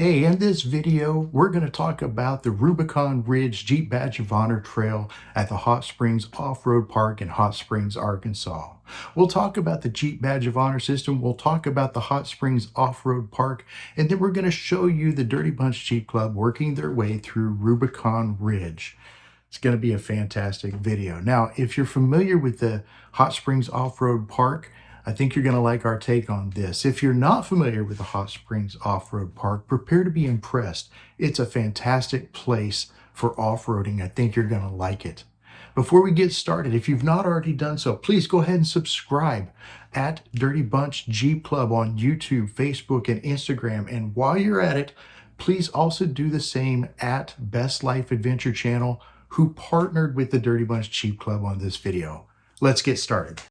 Hey, in this video, we're going to talk about the Rubicon Ridge Jeep Badge of Honor Trail at the Hot Springs Off-Road Park in Hot Springs, Arkansas. We'll talk about the Jeep Badge of Honor system, we'll talk about the Hot Springs Off-Road Park, and then we're going to show you the Dirty Bunch Jeep Club working their way through Rubicon Ridge. It's going to be a fantastic video. Now, if you're familiar with the Hot Springs Off-Road Park, I think you're going to like our take on this. If you're not familiar with the Hot Springs Off-Road Park, prepare to be impressed. It's a fantastic place for off-roading. I think you're going to like it. Before we get started, if you've not already done so, please go ahead and subscribe at Dirty Bunch Jeep Club on YouTube, Facebook, and Instagram. And while you're at it, please also do the same at Best Life Adventure Channel, who partnered with the Dirty Bunch Jeep Club on this video. Let's get started.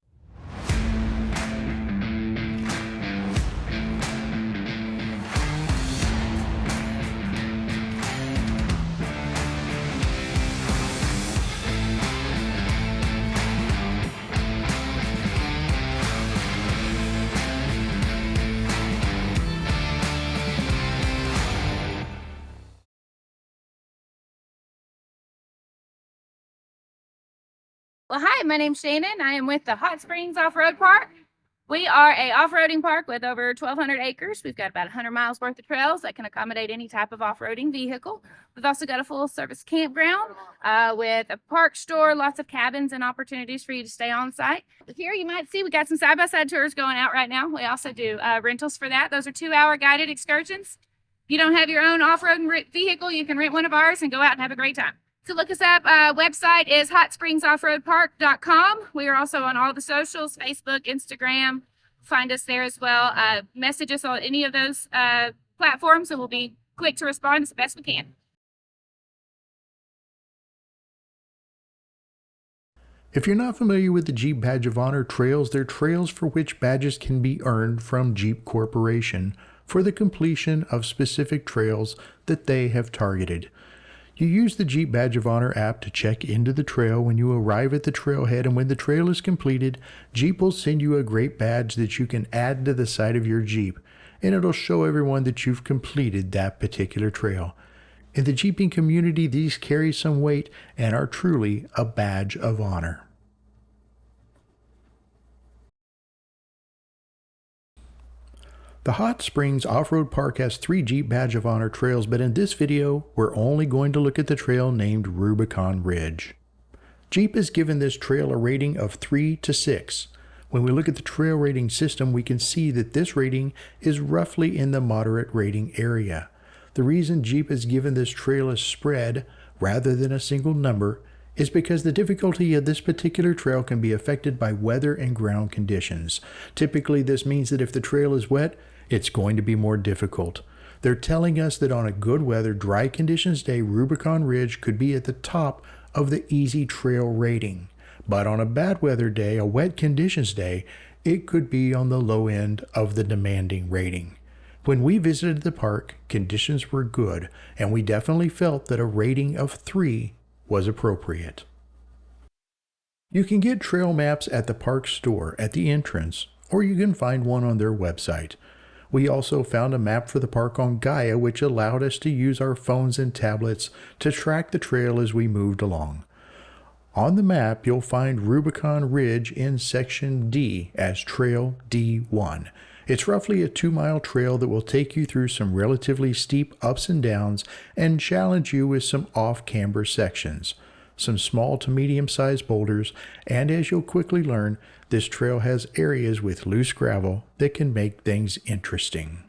Well, hi, my name's Shannon. I am with the Hot Springs Off-Road Park. We are a off-roading park with over 1,200 acres. We've got about 100 miles worth of trails that can accommodate any type of off-roading vehicle. We've also got a full-service campground with a park store, lots of cabins and opportunities for you to stay on site. Here you might see we got some side-by-side tours going out right now. We also do rentals for that. Those are 2-hour guided excursions. If you don't have your own off-roading vehicle, you can rent one of ours and go out and have a great time. To look us up, website is hotsprings-offroadpark.com. We are also on all the socials, Facebook, Instagram. Find us there as well. Message us on any of those platforms, and we'll be quick to respond as the best we can. If you're not familiar with the Jeep Badge of Honor trails, they're trails for which badges can be earned from Jeep Corporation for the completion of specific trails that they have targeted. You use the Jeep Badge of Honor app to check into the trail when you arrive at the trailhead, and when the trail is completed, Jeep will send you a great badge that you can add to the side of your Jeep, and it'll show everyone that you've completed that particular trail. In the Jeeping community, these carry some weight and are truly a badge of honor. The Hot Springs Off-Road Park has 3 Jeep Badge of Honor trails, but in this video, we're only going to look at the trail named Rubicon Ridge. Jeep has given this trail a rating of 3 to 6. When we look at the trail rating system, we can see that this rating is roughly in the moderate rating area. The reason Jeep has given this trail a spread rather than a single number is because the difficulty of this particular trail can be affected by weather and ground conditions. Typically, this means that if the trail is wet, it's going to be more difficult. They're telling us that on a good weather, dry conditions day, Rubicon Ridge could be at the top of the easy trail rating. But on a bad weather day, a wet conditions day, it could be on the low end of the demanding rating. When we visited the park, conditions were good, and we definitely felt that a rating of 3 was appropriate. You can get trail maps at the park store at the entrance, or you can find one on their website. We also found a map for the park on Gaia, which allowed us to use our phones and tablets to track the trail as we moved along. On the map, you'll find Rubicon Ridge in Section D as Trail D1. It's roughly a 2-mile trail that will take you through some relatively steep ups and downs and challenge you with some off-camber sections, some small to medium-sized boulders, and as you'll quickly learn, this trail has areas with loose gravel that can make things interesting.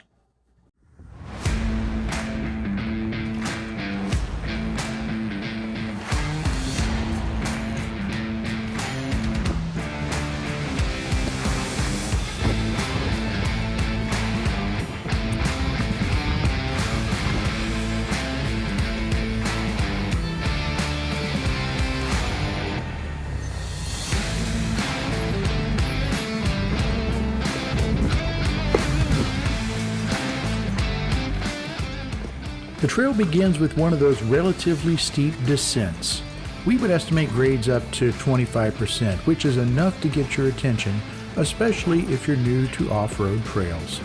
The trail begins with one of those relatively steep descents. We would estimate grades up to 25%, which is enough to get your attention, especially if you're new to off-road trails.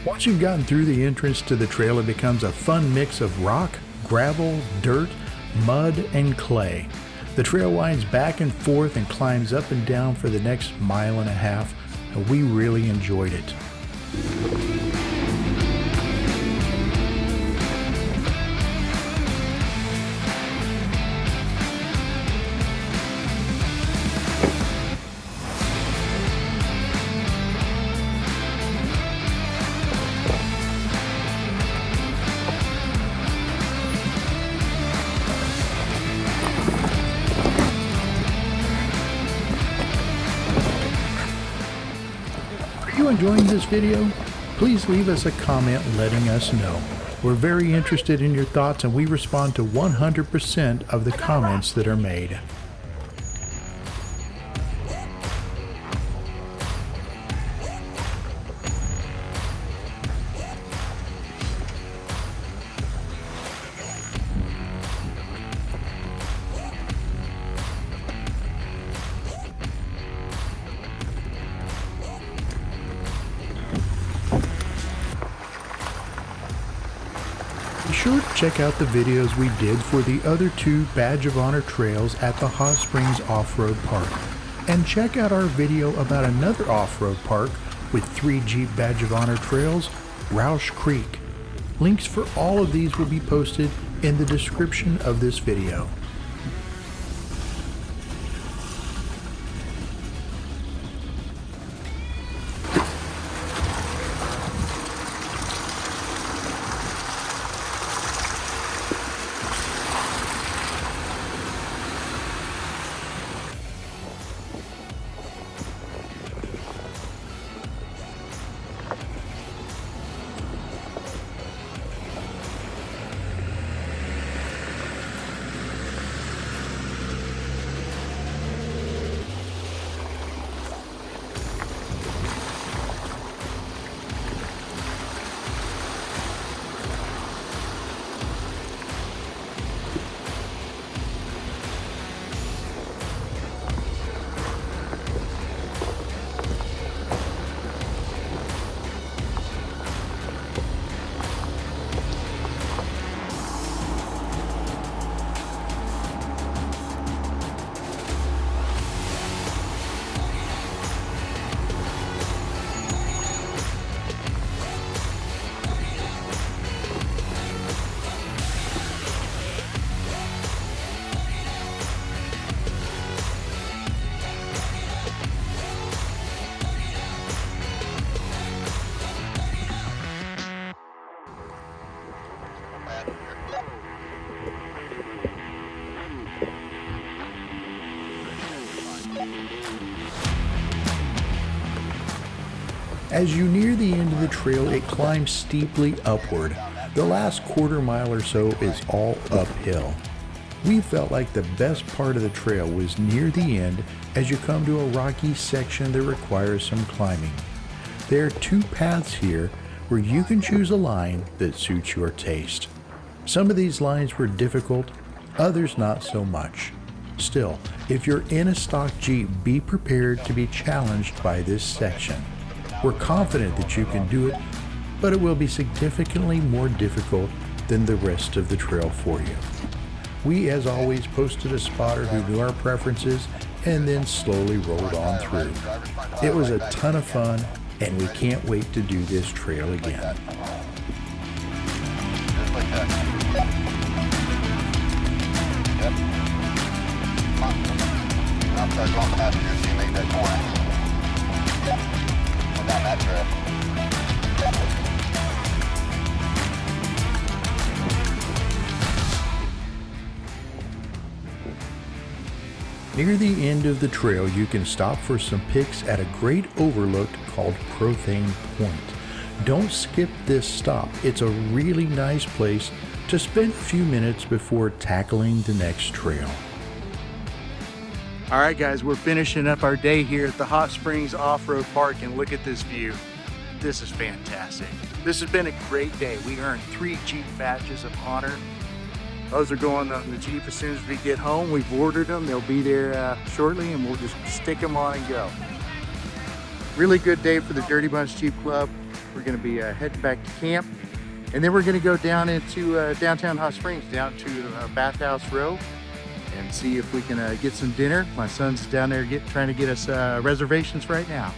Once you've gotten through the entrance to the trail, it becomes a fun mix of rock, gravel, dirt, mud, and clay. The trail winds back and forth and climbs up and down for the next 1.5 miles, and we really enjoyed it. Are you enjoying this video? Please leave us a comment letting us know. We're very interested in your thoughts and we respond to 100% of the comments that are made. Be sure to check out the videos we did for the other 2 Badge of Honor trails at the Hot Springs Off-Road Park. And check out our video about another off-road park with 3 Jeep Badge of Honor trails, Roush Creek. Links for all of these will be posted in the description of this video. As you near the end of the trail, it climbs steeply upward. The last 1/4 mile or so is all uphill. We felt like the best part of the trail was near the end as you come to a rocky section that requires some climbing. There are 2 paths here where you can choose a line that suits your taste. Some of these lines were difficult, others not so much. Still, if you're in a stock Jeep, be prepared to be challenged by this section. We're confident that you can do it, but it will be significantly more difficult than the rest of the trail for you. We, as always, posted a spotter who knew our preferences and then slowly rolled on through. It was a ton of fun, and we can't wait to do this trail again. Near the end of the trail, you can stop for some pics at a great overlook called Profane Point. Don't skip this stop. It's a really nice place to spend a few minutes before tackling the next trail. All right, guys, we're finishing up our day here at the Hot Springs Off-Road Park, and look at this view. This is fantastic. This has been a great day. We earned 3 Jeep Badges of Honor. Those are going on the Jeep as soon as we get home. We've ordered them. They'll be there shortly, and we'll just stick them on and go. Really good day for the Dirty Bunch Jeep Club. We're going to be heading back to camp, and then we're going to go down into downtown Hot Springs, down to Bathhouse Row, and see if we can get some dinner. My son's down there trying to get us reservations right now.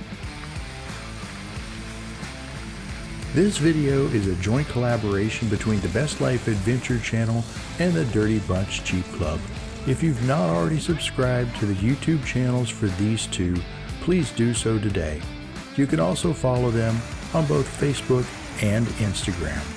This video is a joint collaboration between the Best Life Adventure channel and the Dirty Bunch Jeep Club. If you've not already subscribed to the YouTube channels for these two, please do so today. You can also follow them on both Facebook and Instagram.